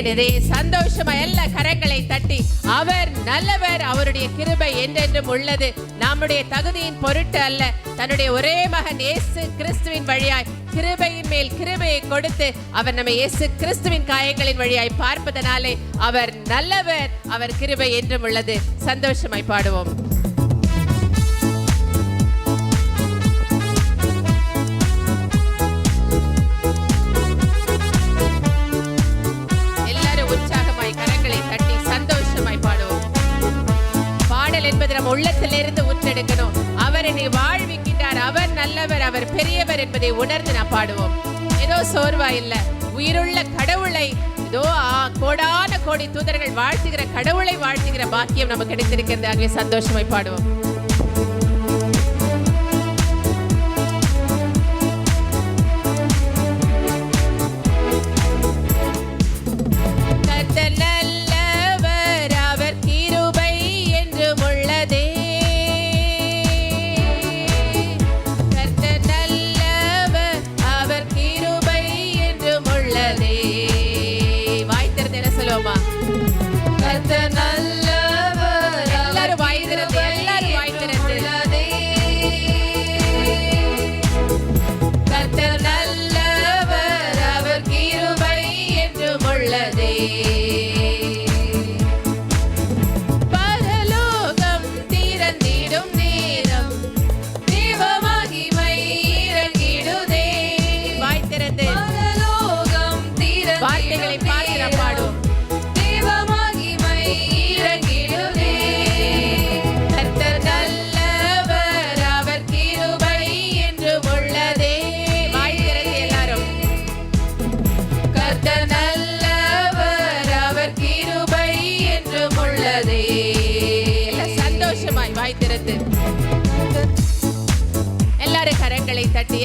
கட்டளையிடுதே. சந்தோஷமா எல்லா கரங்களை தட்டி அவர் நல்லவர், அவருடைய கிருபை என்றென்றும் உள்ளது. நம்முடைய தகுதியின் பொருட்டு அல்ல, தன்னுடைய ஒரே மகன் இயேசு கிறிஸ்துவின் வழியாய் கிருபையின் மேல் கிருபையை கொடுத்து அவர் நம்ம இயேசு கிறிஸ்துவின் காயங்களின் வழியாய் பார்ப்பதனாலே அவர் நல்லவர், அவர் கிருபை என்றும் உள்ளது. சந்தோஷமாய் பாடுவோம். உள்ளத்திலிருந்து ஊற்றெடுக்கணும். அவர் என்னை வாழ்விக்கின்றார், அவர் நல்லவர், அவர் பெரியவர் என்பதை உணர்ந்து நான் பாடுவோம். ஏதோ சோர்வா இல்ல, உயிருள்ள கடவுளை ஏதோ கோடான கோடி தூதர்கள் வாழ்த்துகிற கடவுளை வாழ்த்துகிற பாக்கியம் நமக்கு கிடைத்திருக்கிறது. ஆகவே சந்தோஷமாய் பாடுவோம்.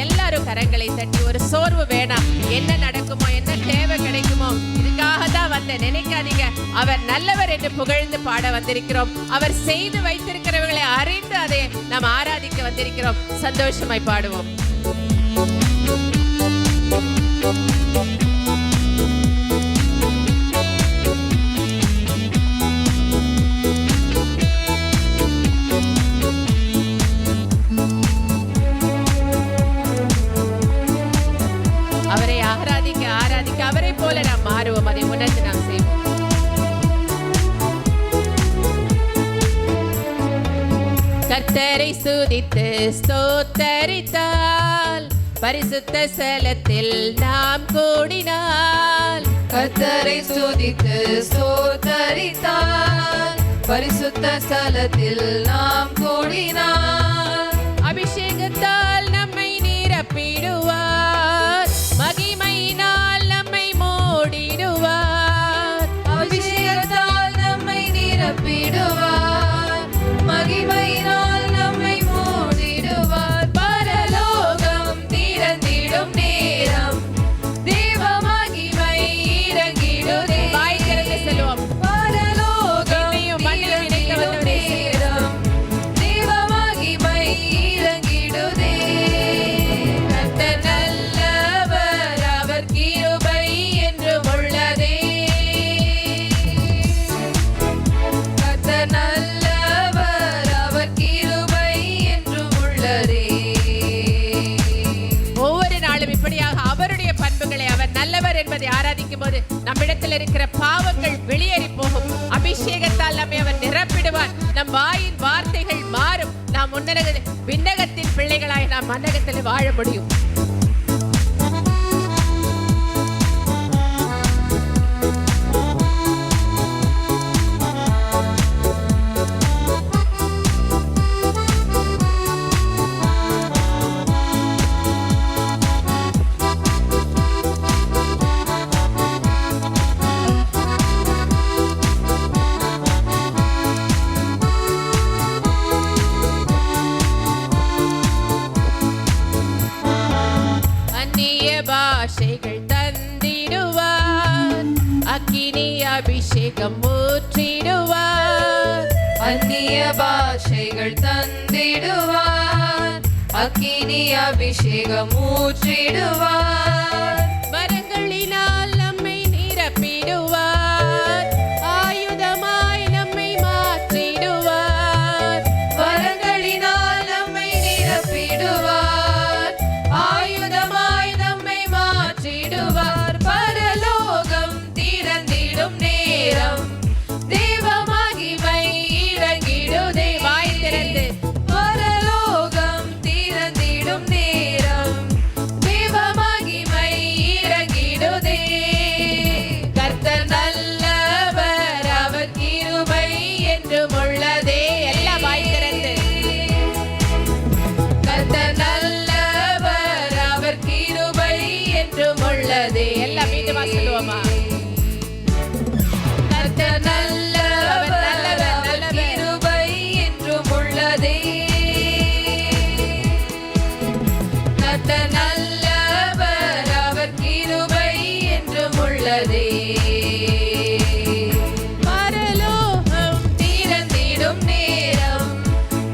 எல்லாரும் கரங்களை தட்டி ஒரு சோர்வு வேணாம். என்ன நடக்குமோ, என்ன தேவை கிடைக்குமோ, இதுக்காக தான் வந்த நினைக்காதீங்க. அவர் நல்லவர் என்று புகழ்ந்து பாட வந்திருக்கிறோம். அவர் செய்து வைத்திருக்கிறவர்களை அறிந்து அதை நாம் ஆராதிக்க வந்திருக்கிறோம். சந்தோஷமாய் பாடுவோம். அவரை போல நாம் மாறுவோம். அதை உணர்ந்து நாம் செய்வோம். கர்த்தரை ஸ்துதித்து ஸ்தோத்தரித்தால் பரிசுத்த ஸ்தலத்தில் நாம் கூடினால். கர்த்தரை ஸ்துதித்து ஸ்தோத்தரித்தால் பரிசுத்த ஸ்தலத்தில் நாம் கூடினால். அபிஷேகத்தால் நம்மை நிரப்பிடுவார், மகிமையினால் நம்மை மூடிடுவார். அபிஷேகத்தால் நம்மை நிரப்பிடுவார், மகிமையினால் நம்மை மூடிடுவார். பரலோகம் திறந்திடும் நேரம் தேவ மகிமை இறங்கிடுதே. வாய் திறந்து சொல்லுவோம். பரலோகம் திறந்திடும் நேரம் தேவ மகிமை இறங்கிடுதே. கர்த்தர் நல்லவர், அவர் கிருபை என்றும் உள்ளதே. கர்த்தர் நல்லவர், அவர் கிருபை என்றும் உள்ளதே. ஒவ்வொரு நாளும் இப்படியாக அவருடைய பண்புகளை, அவர் நல்லவர் என்பதை ஆராதிக்கும் போது நம்மிடத்தில் இருக்கிற பாவங்கள் வெளியேறி போகும். அபிஷேகத்தால் நம்மை அவர் நிரப்பிடுவார். நம் வாயின் வார்த்தைகள் மாறும். நாம் விண்ணகத்தின் பிள்ளைகளாய் நாம் மன்னகத்தில் வாழ முடியும். பாஷைகள் தந்திடுவார், அக்கினி அபிஷேகம் ஊற்றிடுவார். அந்நிய பாஷைகள் தந்திடுவார், அக்கினி அபிஷேகம் ஊற்றிடுவார். மரங்களினால் நம்மை நிரப்பிடுவார், என்றும் உள்ளதே. எல்லாம் வாய் திறந்து கர்த்தர் நல்லவர், அவர் கிருபை என்றும் உள்ளதே. எல்லாம் மீண்டுமா சொல்லுவோமா? கர்த்தர் நல்லவர், அவர் கிருபை என்றும் உள்ளதே. கர்த்தர் நல்லவர், அவர் கிருபை என்றும் உள்ளதே. பரலோகம் திறந்திடும் நேரம்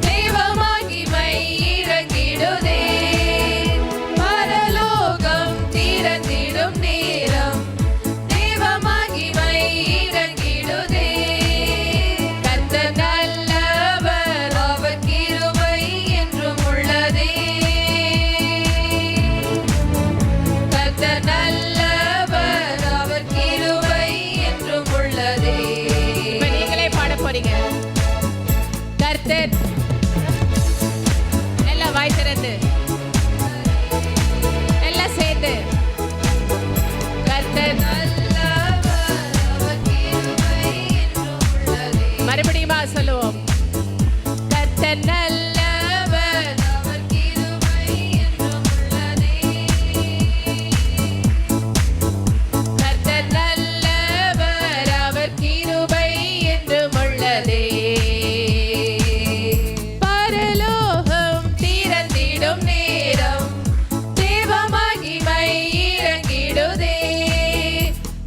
தேவ மகிமை இறங்கிடுதே. பரலோகம் திறந்திடும் நேரம் தேவ மகிமை இறங்கிடுதே. கர்த்தர் நல்லவர், அவர் கிருபை என்றும் உள்ளதே. கர்த்தர் நல்லவர், அவர் கிருபை என்றும் உள்ளதே. இப்ப நீங்களே பாட போறீங்க. கர்த்தர் எல்லாம் வாய் திறந்து எல்லாம் சேர்ந்து கர்த்தர் நல்லவர், அவர் கிருபை என்றும் உள்ளதே. மறுபடியுமா சொல்லுவோம். கர்த்தர் நல்லவர், அவர் கிருபை என்றும் உள்ளதே. கர்த்தர் நல்லவர், அவர் கிருபை என்றும் உள்ளதே. பரலோகம் திறந்திடும் நேரம் தேவ மகிமை இறங்கிடுதே.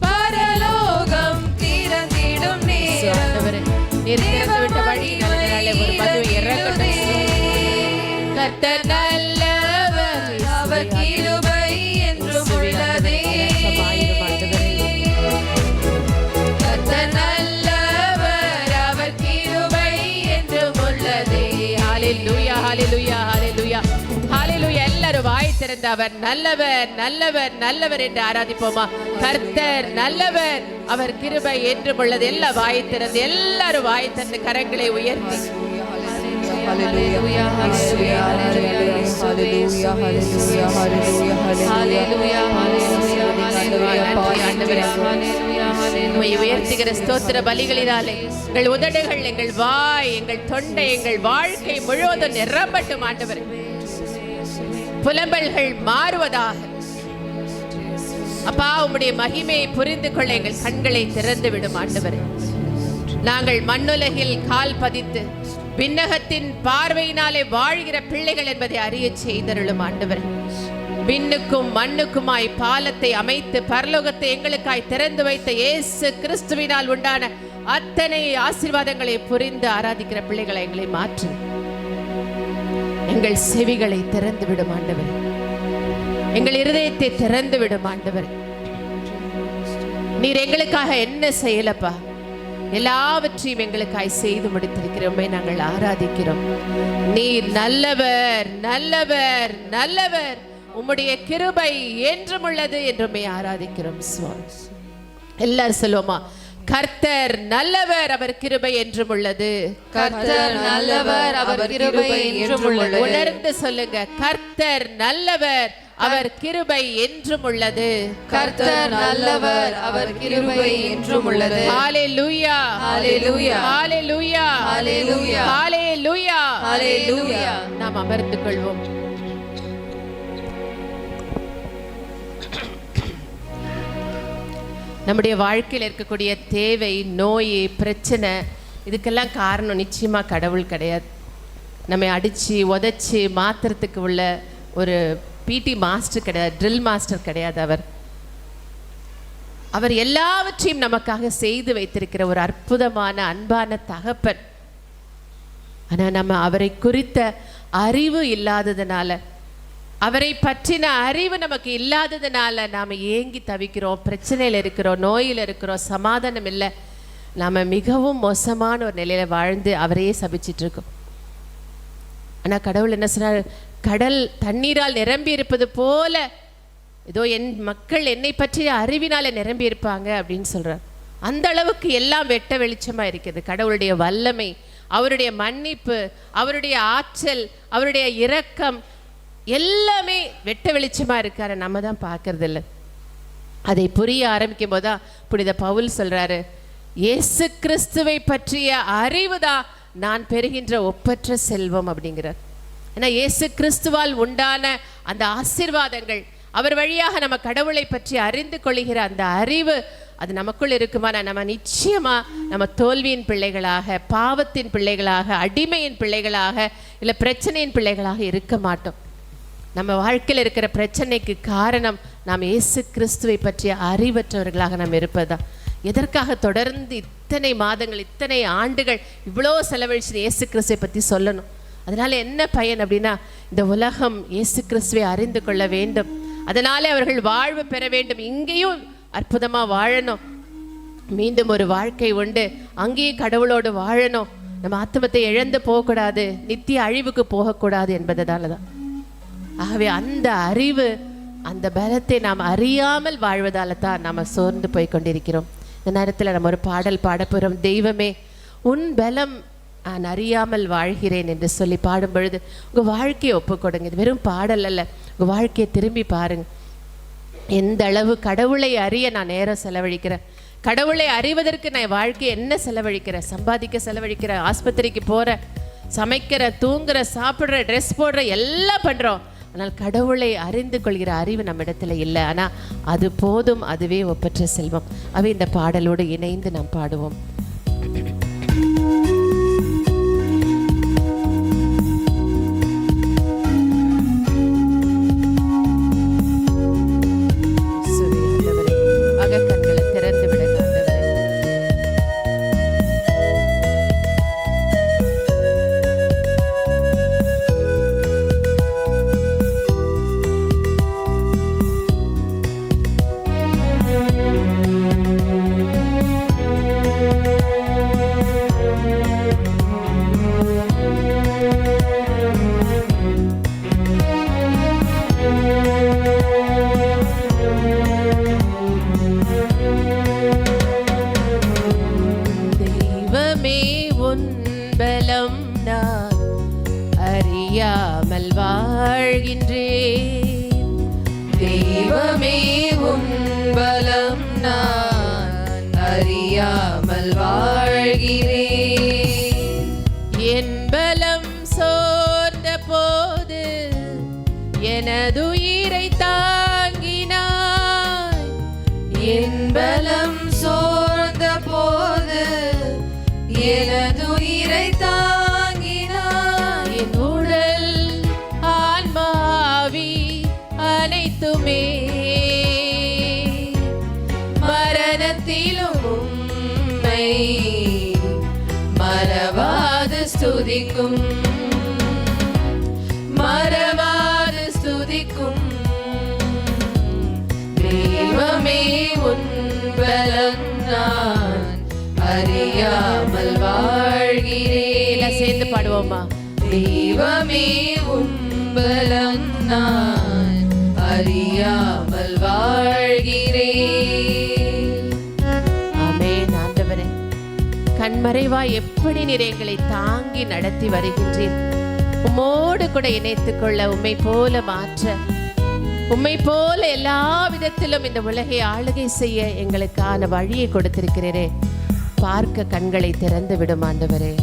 பரலோகம் திறந்திடும் நேரம் ஆண்டவரே, நீர் திறந்து விட்ட வழியினாலே ஒரு மதுவை இறக்கட்டும். கர்த்தர் நல்லவர், அவர் கிருபை என்றும் உள்ளதே. இரக்கமாயிரும் ஆண்டவரே. கர்த்தர் நல்லவர், அவர் கிருபை என்றும் உள்ளதே. ஹalleluya ஹalleluya ஹalleluya ஹalleluya. எல்லாரும் வாய் திறந்து அவர் நல்லவர் நல்லவர் நல்லவர் என்று ஆராதிப்போமா? கர்த்தர் நல்லவர், அவர் கிருபை என்றும் உள்ளது. எல்லாம் வாய் திறந்து எல்லாரும் வாய் திறந்து கரங்களை உயர்த்தி ஹalleluya ஹalleluya ஹalleluya ஹalleluya ஹalleluya உம்மை உயர்த்துகிற ஸ்தோத்திர பலிகளினாலே எங்கள் உதடுகள், எங்கள் வாய், எங்கள் தொண்டை, எங்கள் வாழ்க்கை முழுவதும் நிரம்பட்டும் ஆண்டவரே. புலம்பல்கள் மாறுவதாக. அப்பா, உம்முடைய மகிமையை புரிந்து கொள்ள எங்கள் கண்களை திறந்து விடும் ஆண்டவரே. நாங்கள் மண்ணுலகில் கால் பதித்து விண்ணகத்தின் பார்வையினாலே வாழ்கிற பிள்ளைகள் என்பதை அறிய செய்தருளும் ஆண்டவரே. விண்ணுக்கும் மண்ணுக்குமாய் பாலத்தை அமைத்து பரலோகத்தை எங்களுக்காய் திறந்து வைத்த இயேசு கிறிஸ்துவினால் உண்டான அத்தனை ஆசீர்வாதங்களை புரிந்து ஆராதிக்கிற பிள்ளைகளை எங்களை மாற்று. எங்கள் செவிகளை திறந்து விடும் ஆண்டவரே. எங்கள் இருதயத்தை திறந்து விடும் ஆண்டவரே. நீர் எங்களுக்காக என்ன செய்யலப்பா? எல்லாவற்றையும் எங்களுக்காய் செய்து முடித்திருக்கிறோமே. நாங்கள் ஆராதிக்கிறோம். நீர் நல்லவர் நல்லவர் நல்லவர், உம்முடைய கிருபை என்றும் உள்ளது என்றுமே ஆராதிக்கிறோம் சுவாமி. எல்லாரும் சொல்லுவோமா? கர்த்தர் நல்லவர், அவர் கிருபை என்றும் உள்ளது. கர்த்தர் நல்லவர், அவர் கிருபை என்றும் உள்ளது. உணர்ந்து சொல்லுங்க. கர்த்தர் நல்லவர், அவர் கிருபை என்றும் உள்ளது. கர்த்தர் நல்லவர், அவர் கிருபை என்றும் உள்ளது. ஹalleluya ஹalleluya ஹalleluya ஹalleluya ஹalleluya ஹalleluya. நாம் அமர்ந்து கொள்வோம். நம்முடைய வாழ்க்கையில் இருக்கக்கூடிய தேவை, நோய், பிரச்சனை, இதுக்கெல்லாம் காரணம் நிச்சயமா கடவுள் கிடையாது. நம்மை அடிச்சு உதைச்சி மாத்திரத்துக்கு உள்ள ஒரு பிடி மாஸ்டர் கிடையாது, ட்ரில் மாஸ்டர் கிடையாது. அவர் எல்லாவற்றையும் நமக்காக செய்து வைத்திருக்கிற ஒரு அற்புதமான அன்பான தகப்பன். ஆனால் நம்ம அவரை குறித்த அறிவு இல்லாததுனால, அவரை பற்றின அறிவு நமக்கு இல்லாததுனால நாம் ஏங்கி தவிக்கிறோம், பிரச்சனையில் இருக்கிறோம், நோயில் இருக்கிறோம், சமாதானம் இல்லை. நாம் மிகவும் மோசமான ஒரு நிலையில் வாழ்ந்து அவரையே சபிச்சிட்டு இருக்கோம். ஆனால் கடவுள் என்ன சொன்னார்? கடல் தண்ணீரால் நிரம்பி இருப்பது போல ஏதோ என் மக்கள் என்னை பற்றிய அறிவினால நிரம்பி இருப்பாங்க அப்படின்னு சொல்றார். அந்த அளவுக்கு எல்லாம் வெட்ட வெளிச்சமா இருக்குது. கடவுளுடைய வல்லமை, அவருடைய மன்னிப்பு, அவருடைய ஆற்றல், அவருடைய இரக்கம் எல்லாமே வெட்ட வெளிச்சமா இருக்காரு. நம்ம தான் பார்க்கறது இல்லை. அதை புரிய ஆரம்பிக்கும் போதுதான் புனித பவுல் சொல்றாரு, இயேசு கிறிஸ்துவை பற்றிய அறிவு தான் நான் பெறுகின்ற ஒப்பற்ற செல்வம் அப்படிங்கிறார். ஏன்னா இயேசு கிறிஸ்துவால் உண்டான அந்த ஆசீர்வாதங்கள், அவர் வழியாக நம்ம கடவுளை பற்றி அறிந்து கொள்கிற அந்த அறிவு அது நமக்குள் இருக்குமானா நம்ம நிச்சயமா நம்ம தோல்வியின் பிள்ளைகளாக, பாவத்தின் பிள்ளைகளாக, அடிமையின் பிள்ளைகளாக, இல்லை பிரச்சனையின் பிள்ளைகளாக இருக்க மாட்டோம். நம்ம வாழ்க்கையில் இருக்கிற பிரச்சனைக்கு காரணம் நாம் இயேசு கிறிஸ்துவை பற்றிய அறிவற்றவர்களாக நாம் இருப்பதுதான். எதற்காக தொடர்ந்து இத்தனை மாதங்கள், இத்தனை ஆண்டுகள் இவ்வளோ செலவழிச்சு இயேசு கிறிஸ்துவை பற்றி சொல்லணும்? அதனால என்ன பயன் அப்படின்னா, இந்த உலகம் இயேசு கிறிஸ்துவை அறிந்து கொள்ள வேண்டும், அதனாலே அவர்கள் வாழ்வு பெற வேண்டும், இங்கேயும் அற்புதமாக வாழணும், மீண்டும் ஒரு வாழ்க்கை உண்டு, அங்கேயும் கடவுளோடு வாழணும், நம்ம ஆத்மத்தை இழந்து போகக்கூடாது, நித்திய அழிவுக்கு போகக்கூடாது என்பதால தான். ஆகவே அந்த அறிவு, அந்த பலத்தை நாம் அறியாமல் வாழ்வதால தான் நாம் சோர்ந்து போய் கொண்டிருக்கிறோம். இந்த நேரத்தில் நம்ம ஒரு பாடல் பாடப்போகிறோம். தெய்வமே உன் பலம் நான் அறியாமல் வாழ்கிறேன் என்று சொல்லி பாடும் பொழுது உங்கள் வாழ்க்கையை ஒப்புக்கொடுங்க. இது வெறும் பாடல் அல்ல, உங்கள் வாழ்க்கையை திரும்பி பாருங்க. எந்த அளவு கடவுளை அறிய நான் நேரம் செலவழிக்கிறேன், கடவுளை அறிவதற்கு நான் வாழ்க்கையை என்ன செலவழிக்கிறேன், சம்பாதிக்க செலவழிக்கிறேன், ஆஸ்பத்திரிக்கு போகிறேன், சமைக்கிற, தூங்குற, சாப்பிட்ற, ட்ரெஸ் போடுற, எல்லாம் பண்ணுறோம். ஆனால் கடவுளை அறிந்து கொள்கிற அறிவு நம்ம இடத்துல இல்லை. ஆனால் அது போதும், அதுவே ஒப்பற்ற செல்வம். அவை இந்த பாடலோடு இணைந்து நாம் பாடுவோம். அறியாமல் வாழ்கின்றேன், தெய்வமே உன் பலம் நான் அறியாமல் வாழ்கிறேன். என் பலம் சோர்ந்த போது எனதுயிரை தாங்கினாய், என் பலம் சோர்ந்த போது எனதுயிரை தாங்கினாய். என் உடல் ஆன்மாவி அனைத்துமே மரணத்திலும் உம்மை மறவாது ஸ்துதிக்கும், மறவாது ஸ்துதிக்கும். தெய்வமே உன் பலம் நான் அறியாமல் வாழ்கிறேன். சேர்ந்து பாடுவோமா? தெய்வமே உன் பலம் நான் அறியாமல் வாழ்கிறேன். ஆமென். ஆண்டவரே, கண்மறைவா எப்படி நீர் எங்களை தாங்கி நடத்தி வருகின்றீர். உம்மோடு கூட இணைத்துக் கொள்ள, உம்மை போல மாற்ற, உம்மை போல எல்லா விதத்திலும் இந்த உலகை ஆளுகை செய்ய எங்களுக்கான வழியை கொடுத்திருக்கிறீரே. பார்க்க கண்களை திறந்து விடும் ஆண்டவரே.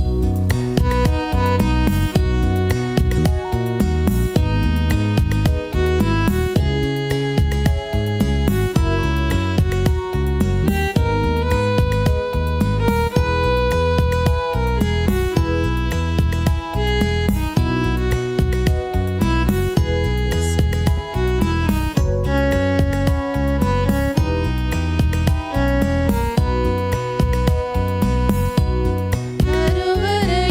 அருவரை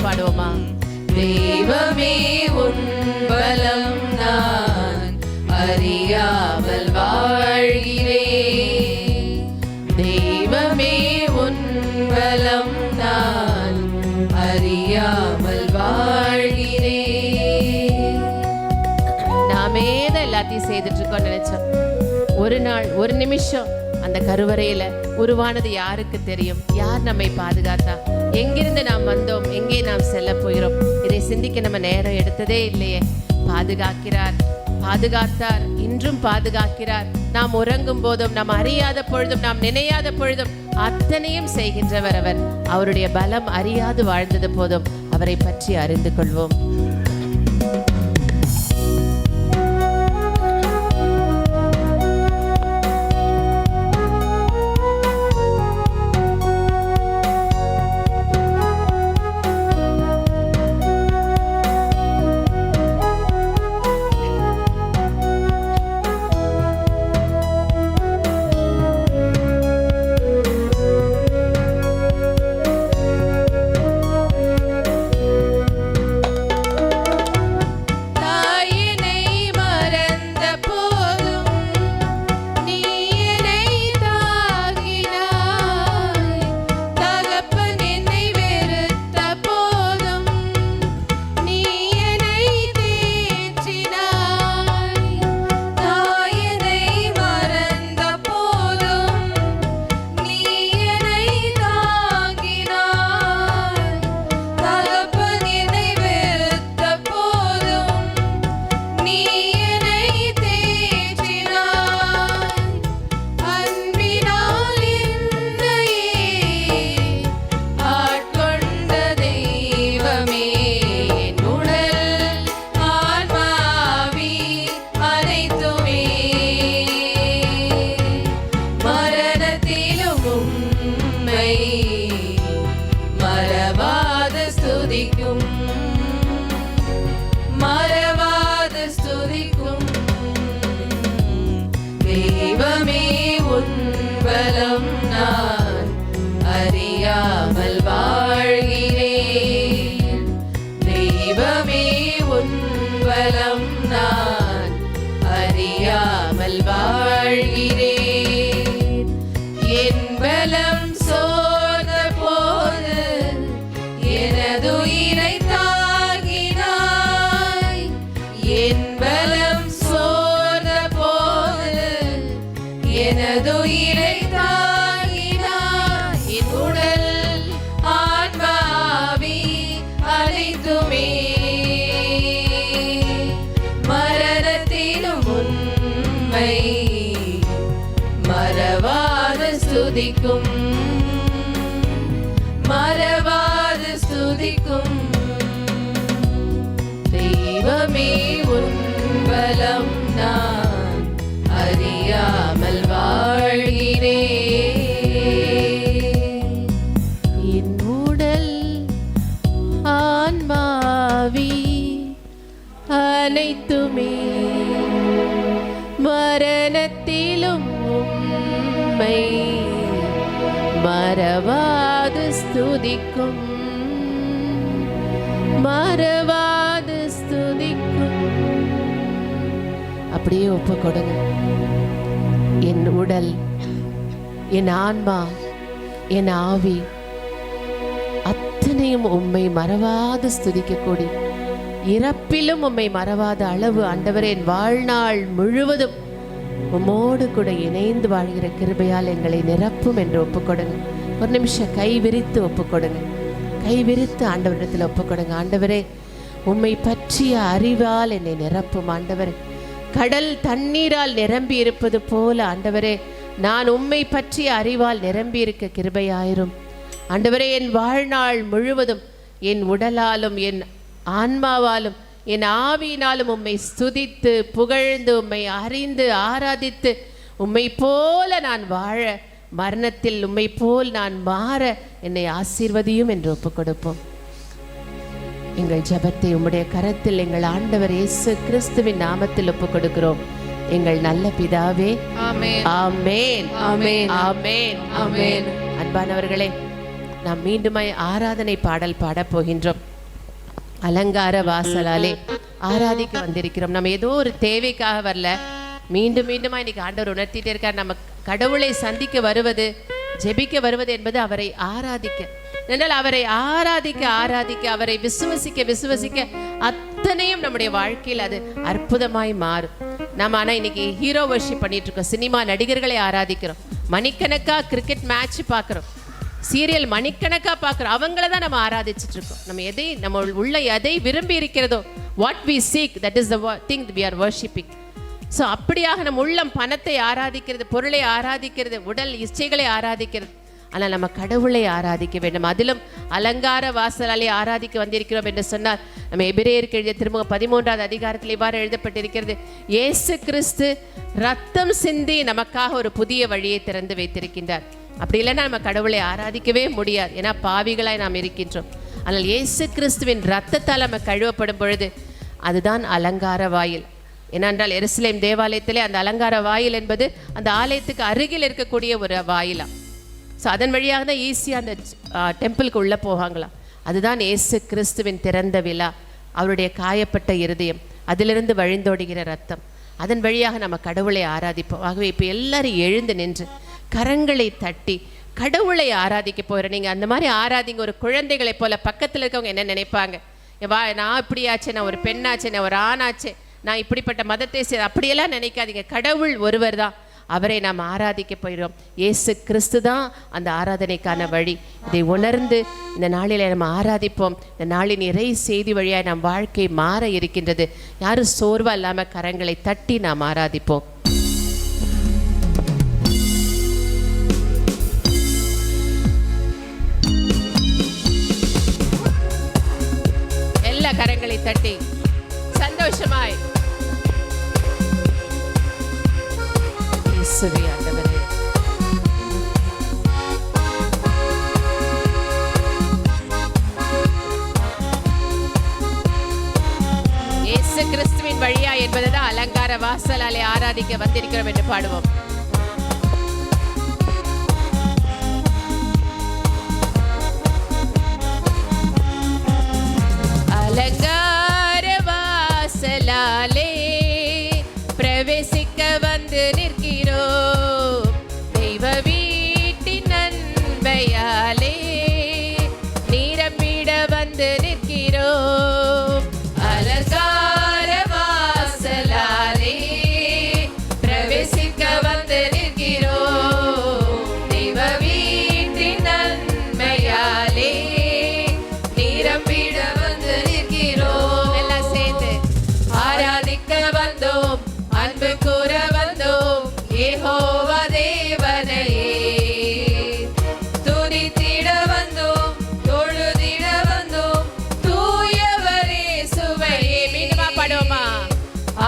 பாடுவோமா? தெய்வமே உன் பலம் நான் அறியாமல் வாழ்கிறேன். தெய்வமே உன் பலம் நான் அறியாமல் வாழ்கிறேன். நாமே தான் எல்லாத்தையும் செய்துட்டு இருக்கோம் நினைச்சோம். ஒரு நாள் ஒரு நிமிஷம் அந்த கருவறையில உருவானது யாருக்கு தெரியும்? யார் நம்மை பாதுகாத்தா? எங்கிருந்து நாம் வந்தோம், எங்கே நாம் செல்ல போகிறோம்? இதை சிந்திக்க நம்ம நேரம் எடுத்ததே இல்லையே. பாதுகாக்கிறார், பாதுகாத்தார், இன்றும் பாதுகாக்கிறார். நாம் உறங்கும் போதும், நாம் அறியாத பொழுதும், நாம் நினையாத பொழுதும் அத்தனையும் செய்கின்றவர் அவர். அவருடைய பலம் அறியாது வாழ்ந்தது போதும் அவரை பற்றி அறிந்து கொள்வோம். தெய்வமே உன் பலம் நான் அறியாமல் வாழ்கிறேன். தெய்வமே உன் பலம் நான் அறியாமல் வாழ்கிறேன். என் பலம் சோர்ந்த போது எனதுயிரை தாங்கினாய். என் பலம் சோர்ந்த போது எனதுயிரை தாங்கினாய். என் உடல் ஆன்மாவி அனைத்துமே மரணத்திலும் உண்மை மறவாது ஸ்துதிக்கும். மறவாது ஸ்துதிக்கும். தெய்வமே உன் பலம் நான் அறியாமல் வாழ்கிறேன். என் உடல் ஆன்மாவி அனைத்துமே மரணத்திலும் உம்மை மறவாது ஸ்துதிக்கும். மறவாது ஸ்துதிக்கும். அப்படியே ஒப்பு கொடுங்க. என் உடல், என் ஆன்மா, என் ஆவி அத்தனையும் உம்மை மறவாது ஸ்துதிக்கக்கூடிய, இறப்பிலும் உம்மை மறவாத அளவு ஆண்டவரே என் வாழ்நாள் முழுவதும் உம்மோடு கூட இணைந்து வாழ்கிற கிருபையால் எங்களை நிரப்பும் என்று ஒப்புக்கொடுங்க. ஒரு நிமிஷம் கை விரித்து ஒப்புக்கொடுங்க. கை விரித்து ஆண்டவரிடத்தில் ஒப்புக்கொடுங்க. ஆண்டவரே உம்மை பற்றிய அறிவால் என்னை நிரப்பும். ஆண்டவரே கடல் தண்ணீரால் நிரம்பி இருப்பது போல ஆண்டவரே நான் உம்மை பற்றிய அறிவால் நிரம்பி இருக்க கிருபையாயிரும். ஆண்டவரே என் வாழ்நாள் முழுவதும் என் உடலாலும் என் ஆன்மாவாலும் என் ஆவியினாலும் உம்மை ஸ்துதித்து புகழ்ந்து உம்மை அறிந்து ஆராதித்து உம்மை போல நான் வாழ, மரணத்தில் உம்மை போல் நான் மாற என்னை ஆசீர்வதியும் என்று ஒப்புக் கொடுப்போம். எங்கள் ஜெபத்தை உம்முடைய கரத்தில் எங்கள் ஆண்டவர் இயேசு கிறிஸ்துவின் நாமத்தில் ஒப்புக் கொடுக்கிறோம். எங்கள் நல்ல பிதாவே. ஆமென். ஆமென். ஆமென். ஆமென். ஆமென். அன்பானவர்களே, நாம் மீண்டும் ஆராதனை பாடல் பாடப் போகின்றோம். அலங்கார வாசலாலே ஆராதிக்க வந்திருக்கிறோம். நம்ம ஏதோ ஒரு தேவைக்காக வரல, மீண்டும் மீண்டுமா இன்னைக்கு ஆண்டவர் உணர்த்திட்டே இருக்கார். நம்ம கடவுளை சந்திக்க வருவது, ஜெபிக்க வருவது என்பது அவரை ஆராதிக்க. என்றால் அவரை ஆராதிக்க ஆராதிக்க, அவரை விசுவசிக்க விசுவசிக்க அத்தனையும் நம்முடைய வாழ்க்கையில் அது அற்புதமாய் மாறும். நம்ம ஆனால் இன்னைக்கு ஹீரோ வர்ஷிப் பண்ணிட்டு இருக்கோம். சினிமா நடிகர்களை ஆராதிக்கிறோம், மணிக்கணக்கா கிரிக்கெட் மேட்ச் பார்க்குறோம், சீரியல் மணிக்கணக்காக பார்க்குறோம், அவங்கள தான் நம்ம ஆராதிச்சுட்டு இருக்கோம். நம்ம உள்ள எதை விரும்பி இருக்கிறதோ, what we seek, that is the thing we are worshipping. So அப்படியாக நம்ம உள்ளம் பணத்தை ஆராதிக்கிறது, பொருளை ஆராதிக்கிறது, உடல் இச்சைகளை ஆராதிக்கிறது. ஆனால் நம்ம கடவுளை ஆராதிக்க வேண்டும். அதிலும் அலங்கார வாசலாலே ஆராதிக்க வந்திருக்கிறோம் என்று சொன்னால், நம்ம எபிரேயருக்கு எழுதிய திருமுகம் 13வது அதிகாரத்தில் இவ்வாறு எழுதப்பட்டிருக்கிறது, இயேசு கிறிஸ்து ரத்தம் சிந்தி நமக்காக ஒரு புதிய வழியை திறந்து வைத்திருக்கின்றார். அப்படி இல்லைன்னா நம்ம கடவுளை ஆராதிக்கவே முடியாது, ஏன்னா பாவிகளாய் நாம் இருக்கின்றோம். ஆனால் இயேசு கிறிஸ்துவின் ரத்தத்தால் நம்ம கழுவப்படும் பொழுது அதுதான் அலங்கார வாயில். ஏனென்றால் எருசலேம் தேவாலயத்திலே அந்த அலங்கார வாயில் என்பது அந்த ஆலயத்துக்கு அருகில் இருக்கக்கூடிய ஒரு வாயிலாம். ஸோ அதன் வழியாக தான் ஈஸியாக அந்த டெம்பிளுக்கு உள்ளே போவாங்களாம். அதுதான் இயேசு கிறிஸ்துவின் திறந்த விழா, அவருடைய காயப்பட்ட இருதயம், அதிலிருந்து வழிந்தோடுகிற ரத்தம். அதன் வழியாக நம்ம கடவுளை ஆராதிப்போம். ஆகவே இப்போ எல்லாரும் எழுந்து நின்று கரங்களை தட்டி கடவுளை ஆராதிக்க போகிறேன். நீங்கள் அந்த மாதிரி ஆராதிங்க. ஒரு குழந்தைகளை போல. பக்கத்தில் இருக்கவங்க என்ன நினைப்பாங்க, நான் இப்படியாச்சே, நான் ஒரு பெண்ணாச்சே, நான் ஒரு ஆணாச்சே, நான் இப்படிப்பட்ட மதத்தை அப்படியெல்லாம் நினைக்காதீங்க. கடவுள் ஒருவர் தான், அவரை நாம் ஆராதிக்க போயிடும். இயேசு கிறிஸ்து தான் அந்த ஆராதனைக்கான வழி. இதை உணர்ந்து இந்த நாளில் நம்ம ஆராதிப்போம். இந்த நாளின் இறை செய்தி வழியாக நம் வாழ்க்கை மாற இருக்கின்றது. யாரும் சோர்வா இல்லாமல் கரங்களை தட்டி நாம் ஆராதிப்போம். எல்லா கரங்களை தட்டி சந்தோஷமாய் இயேசுவே ஆண்டவரே, இயேசு கிறிஸ்துவின் வழியா என்பதுதான் அலங்கார வாசலாலே ஆராதிக்க வந்திருக்கிறோம் என்று பாடுவோம். அலங்கார வாசலாலே பிரவேசிக்க வந்து நிற்கிறோம். தெய்வ வீட்டின் நன்மையாலே நிரம்பிட வந்து நிற்கிறோம். அலங்கார வாசலாலே பிரவேசிக்க வந்து நிற்கிறோம். தெய்வ வீட்டின் நன்மையாலே நிரம்பிட வந்து நிற்கிறோம். எல்லாம் சேர்ந்து ஆராதிக்க வந்தோம், அன்பு கூற வந்தோம், யெகோவா தேவனையே துதித்திட வந்தோம், தொழுதிட வந்தோம், தூயவரே சுவையே. மீண்டுமா பாடுவோமா?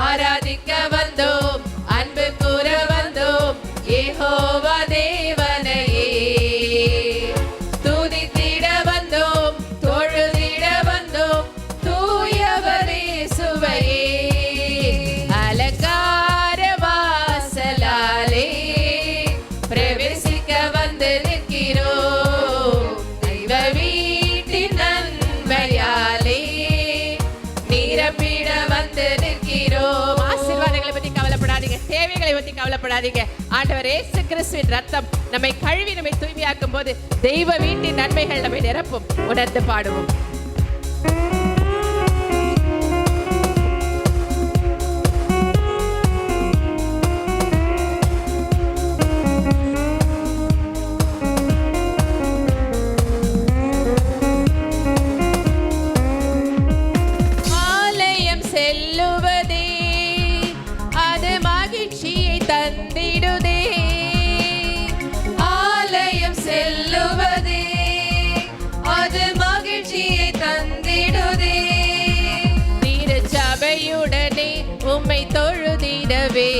ஆராதிக்க வந்தோம், அன்பு கூற வந்தோம், யெகோவா தேவனையே துதித்திட வந்தோம், தொழுதிட வந்தோம், தூயவரே சுவையே. அலங்கார வாசலாலே பிரவேசிக்க வந்து நிற்கிறோம். தெய்வ வீட்டின் நன்மையாலே நிரம்பிட வந்து நிற்கிறோம். ஆசீர்வாதங்களை பற்றி கவலைப்படாதீங்க, தேவைகளை பற்றி கவலைப்படாதீங்க. ஆண்டவர் இயேசு கிறிஸ்துவின் ரத்தம் நம்மை கழுவி நம்மை தூய்மையாக்கும் போது தெய்வ வீட்டின் நன்மைகள் நம்மை நிரப்பும். உணர்ந்து பாடுவோம். ஆலயம் செல்லுவதே அது மகிழ்ச்சியை தந்திடுதே. ஆலயம் செல்லுவதே அது மகிழ்ச்சியை தந்திடுதே. திருச்சபையுடனே உம்மை தொழுதிடவே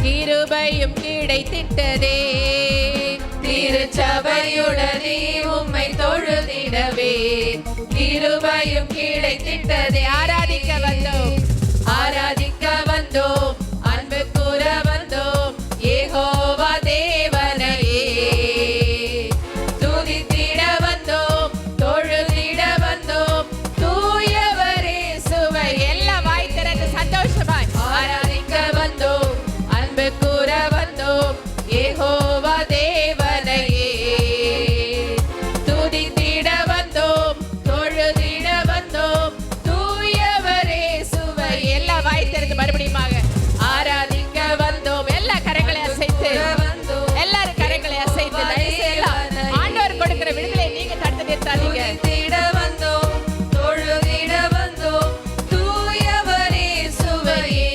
கிருபையும் கிடைத்திட்டதே. திருச்சபையுடனே உம்மை தொழுதிடவே கிருபையும் கிடைத்திட்டதே. ஆராதிக்க வந்தோம், ஆராதிக்க வந்தோம், அன்பு கூற வந்தோம், யெகோவா தேவனையே துதித்திட வந்தோம், தொழுதிட வந்தோம், தூயவரே மாத்தாதீங்க. துதித்திட வந்தோம், தொழுதிட வந்தோம், தூயவரே சுவையே.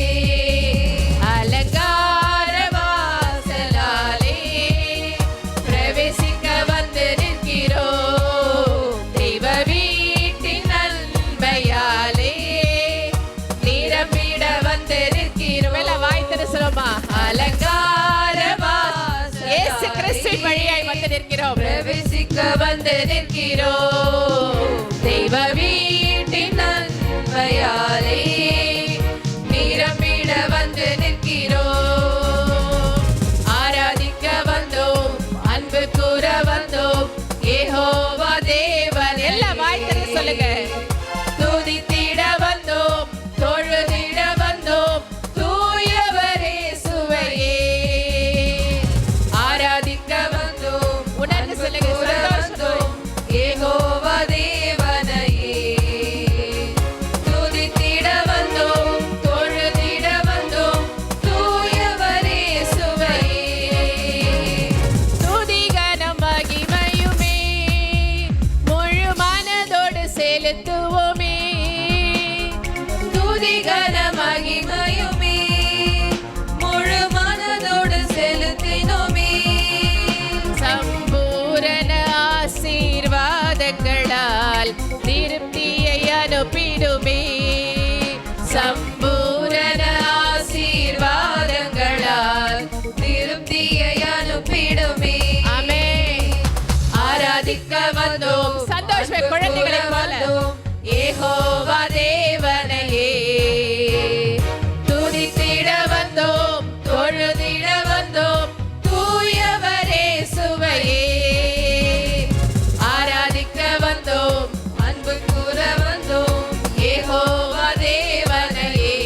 அலங்கார வாசலாலே பிரவேசிக்க வந்து நிற்கிறோம். தெய்வ வீட்டின் நன்மையாலே நிரம்பிட வந்து நிற்கிறோம். எல்லாம் வாய் திறந்து சொல்லுமா. அலங்கார வாசலாலே இயேசு கிறிஸ்துவின் வழியாய் வந்து நிற்கிறோம். பிரவேசிக்க வந்து நிற்கிறோம். தெய்வ வீட்டின் நன்மையாலே நிரம்பிட வந்து நிற்கிறோம். ஆராதிக்க வந்தோம், அன்பு கூற வந்தோம், யெகோவா தேவன். எல்லாம் வாய் திறந்து சொல்லுங்க. துதித்திட வந்தோம், தொழுதிட வந்தோம், தூயவரே சுவையே. ஆராதிக்க வந்தோம், உணர்ந்து சொல்லுங்க. சந்தோஷம். யெகோவா தேவனையே. துதித்திட வந்தோம், தொழுதிட வந்தோம், தூயவரே சுவையே. துதிகனம் மகிமையுமே முழு மனதோடு செலுத்துவோமே. துதிகன மகிமையுமே முழு மனதோடு செலுத்தினோமே. சம்பூரண ஆசீர்வாதங்களால் திருப்தியை அனுப்பிடுமே. சம்பூரண ஆசீர்வாதங்களால் திருப்தியை அனுப்பிடுமே. ஆமென். ஆராதிக்க வந்தோம், சந்தோஷமே குழந்தைகளை போல. யெகோவா தேவனையே. துதித்திட வந்தோம், தொழுதிட வந்தோம், தூயவரே சுவையே. ஆராதிக்க வந்தோம், அன்பு கூற வந்தோம், யெகோவா தேவனையே.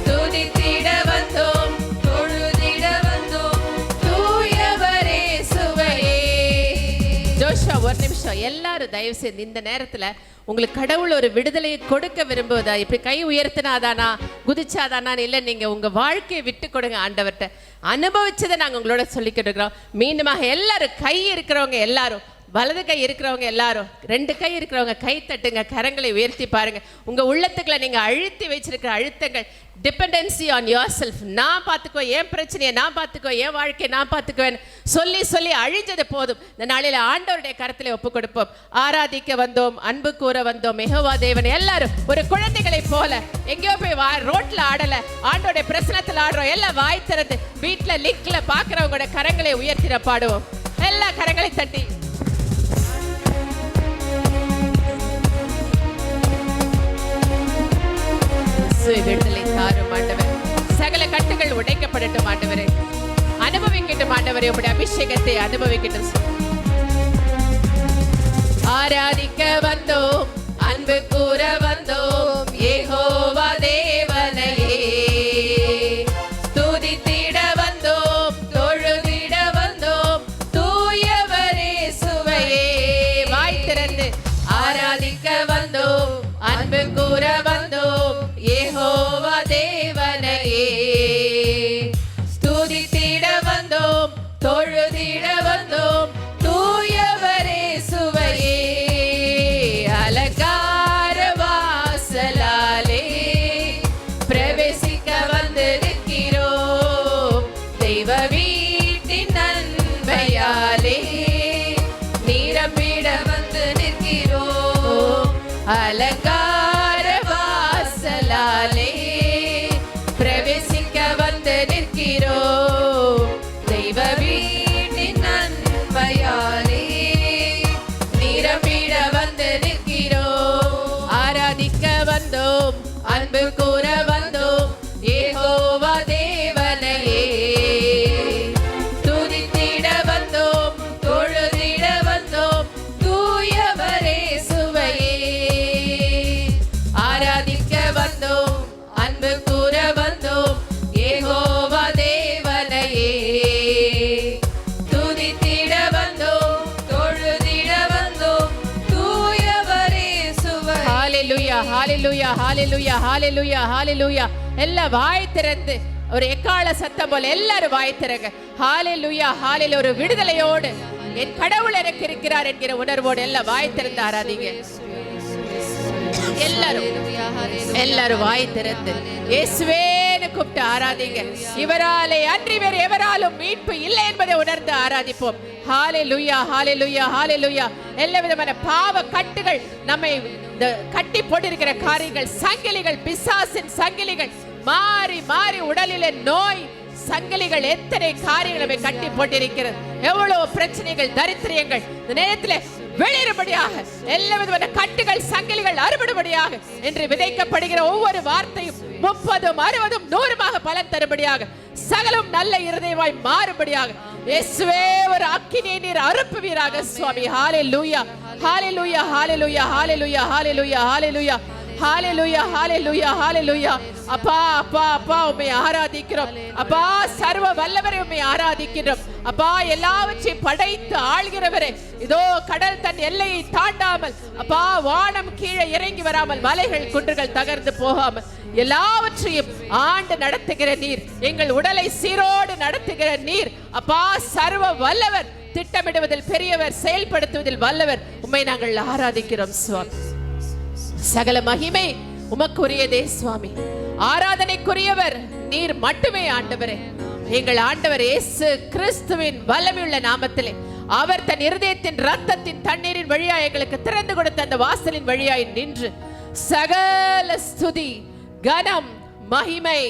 துதித்திட வந்தோம், தொழுதிட வந்தோம், தூயவரே சுவையே. ஜோஷுவா ஒரு நிமிஷம். எல்லாரும் தயவு செய்து இந்த நேரத்துல உங்களுக்கு கடவுள் ஒரு விடுதலையை கொடுக்க விரும்புவதா? இப்படி கை உயர்த்தினாதானா, குதிச்சாதானா இல்லை, நீங்க உங்க வாழ்க்கையை விட்டு கொடுங்க ஆண்டவர்கிட்ட. அனுபவிச்சதை நாங்க உங்களோட சொல்லிக்கிட்டு இருக்கிறோம். மீண்டுமாக எல்லாரும் கை இருக்கிறவங்க எல்லாரும், வலது கை இருக்கிறவங்க எல்லாரும், ரெண்டு கை இருக்கிறவங்க கை தட்டுங்க, கரங்களை உயர்த்தி பாருங்க. உங்க உள்ளத்துக்குள்ள நீங்க அழுத்தி வச்சிருக்கிற அழுத்தங்கள், டிபெண்டன்சி ஆன் யோர் செல்ஃப். நான் பார்த்துக்கோ, என் பிரச்சனையை நான் பார்த்துக்கோ, என் வாழ்க்கையை நான் பார்த்துக்குவேன் சொல்லி சொல்லி அழிஞ்சது போதும். இந்த நாளில் ஆண்டவருடைய கரத்திலே ஒப்பு கொடுப்போம். ஆராதிக்க வந்தோம், அன்பு கூற வந்தோம், யெகோவா தேவன். எல்லாரும் ஒரு குழந்தைகளை போல எங்கேயோ போய் ரோட்ல ஆடல, ஆண்டோடைய பிரசனத்தில் ஆடுறோம். எல்லாம் வாய் திறந்து வீட்டுல லிக்ல பாக்குறவங்களோட கரங்களை உயர்த்திட பாடுவோம். எல்லா கரங்களை தட்டி விடுதலை தாரும் ஆண்டவர். சகல கட்டுகள் உடைக்கப்படட்டும் ஆண்டவரே. அனுபவிக்கட்டும் ஆண்டவரே, உம்முடைய அபிஷேகத்தை அனுபவிக்கட்டும். ஆராதிக்க வந்தோம், அன்பு கூற வந்தோம், யெகோவா தேவனையே. துதித்திட வந்தோம், தொழுதிட வந்தோம், தூயவரே சுவையே. வாய் திறந்து ஆராதிக்க வந்தோம், அன்பு கூற வந்தோம், யெகோவா தேவனையே. துதித்திட வந்தோம், தொழுதிட வந்தோம், தூயவரே சுவையே. அலங்கார வாசலாலே பிரவேசிக்க வந்து நிற்கிறோம். தெய்வ வீட்டின் நன்மையாலே நிரம்பிட வந்து நிற்கிறோம். அலங்கார வாசலாலே பிரவேசிக்க வந்து நிற்கிறோம். தெய்வ வீட்டின் நன்மையாலே நிரம்பிட வந்து நிற்கிறோம். ஆராதிக்க வந்தோம், அன்பு கூற வந்தோம், யெகோவா தேவனையே. துதித்திட வந்தோம், தொழுதிட வந்தோம், தூயவரே சுவையே. ஆராதிக்க வந்தோம், அன்பு கூற வந்தோம், யெகோவா தேவனையே. துதித்திட வந்தோம், தொழுதிட வந்தோம், தூயவரே சுவையே. ஹalleluya ஹalleluya ஹalleluya ஹalleluya ஹalleluya. எல்லாம் வாய் திறந்து ஒரு எக்கால சத்தம் போல எல்லாரும் வாய் திறங்க. ஹalleluya ஹalleluya. ஒரு விடுதலையோடு என் கடவுள் எனக்கு இருக்கிறார் என்கிற உணர்வோடு எல்லாம் வாய் திறந்து ஆராதிங்க. எல்லாரும் வாய் திறந்து இயேசுவேன்னு கூப்பிட்டு ஆராதிங்க. இவராலே அன்றி வேறு எவராலும் மீட்பு இல்லை என்பதை உணர்ந்து ஆராதிப்போம். ஹalleluya ஹalleluya ஹalleluya. எல்லா விதமான பாவ கட்டுகள் நம்மை கட்டி போட்டிருக்கிற காரியங்கள், சங்கிலிகள், பிசாசின் சங்கிலிகள், மாறி மாறி உடலிலே நோய் சங்கிலிகள், எத்தனை காரியங்களை கட்டி போட்டிருக்கிறது. எவ்வளவு பிரச்சனைகள், தரித்திரியங்கள் இந்த நேரத்தில் வெளியேறும்படியாக, எல்லா விதமான கட்டுகள், சங்கிலிகள் அறுபடும்படியாக என்று விதைக்கப்படுகிற ஒவ்வொரு வார்த்தையும் 30, 60, 100 பலன் தரும்படியாக, சகலம் நல்ல இருதயமாய் மாறும்படியாக இயேசுவே ஒரு அக்கினியை நீர் அறுப்புவீராக சுவாமி. ஹalleluya ஹalleluya ஹalleluya ஹalleluya ஹalleluya ஹalleluya ஹalleluya ஹalleluya ஹalleluya. அப்பா அப்பா அப்பா உம்மை ஆராதிக்கிறோம். அப்பா சர்வ வல்லவரை உம்மை ஆராதிக்கிறோம். அப்பா எல்லாவற்றையும் படைத்து ஆள்கிறவரே, இதோ கடல் தன் எல்லையை தாண்டாமல், அப்பா வானம் கீழே இறங்கி வராமல், மலைகள் குன்றுகள் தகர்ந்து போகாமல் எல்லாவற்றையும் ஆண்டு நடத்துகிற நீர், எங்கள் உடலை சீரோடு நடத்துகிற நீர், அப்பா சர்வ வல்லவர், திட்டமிடுவதில் பெரியவர், செயல்படுத்துவதில் வல்லவர், உம்மை நாங்கள் ஆராதிக்கிறோம் சுவாமி. சகல மகிமை உமக்குரியதே சுவாமி. ஆராதனைக்குரியவர் நீர் மட்டுமே ஆண்டவரே. எங்கள் ஆண்டவர் இயேசு கிறிஸ்துவின் வல்லமையுள்ள நாமத்திலே அவர் தன் இருதயத்தின் இரத்தத்தின் தண்ணீரின் வழியாய் எங்களுக்கு திறந்து கொடுத்த அந்த வாசலின் வழியாய் நின்று சகல ஸ்துதி, கனம், மகிமை,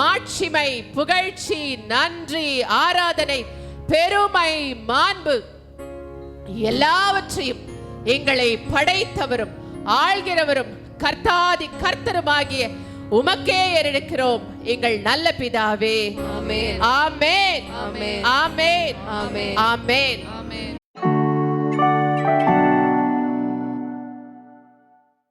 மாட்சிமை, புகழ்ச்சி, நன்றி, ஆராதனை, பெருமை, மாண்பு எல்லாவற்றையும் எங்களை படைத்தவரும் ஆள்கிறவரும் கர்த்தாதி கர்த்தருமாகிய உமக்கே ஏறெடுக்கிறோம் எங்கள் நல்ல பிதாவே. ஆமென் ஆமென் ஆமென் ஆமென் ஆமென் ஆமென்.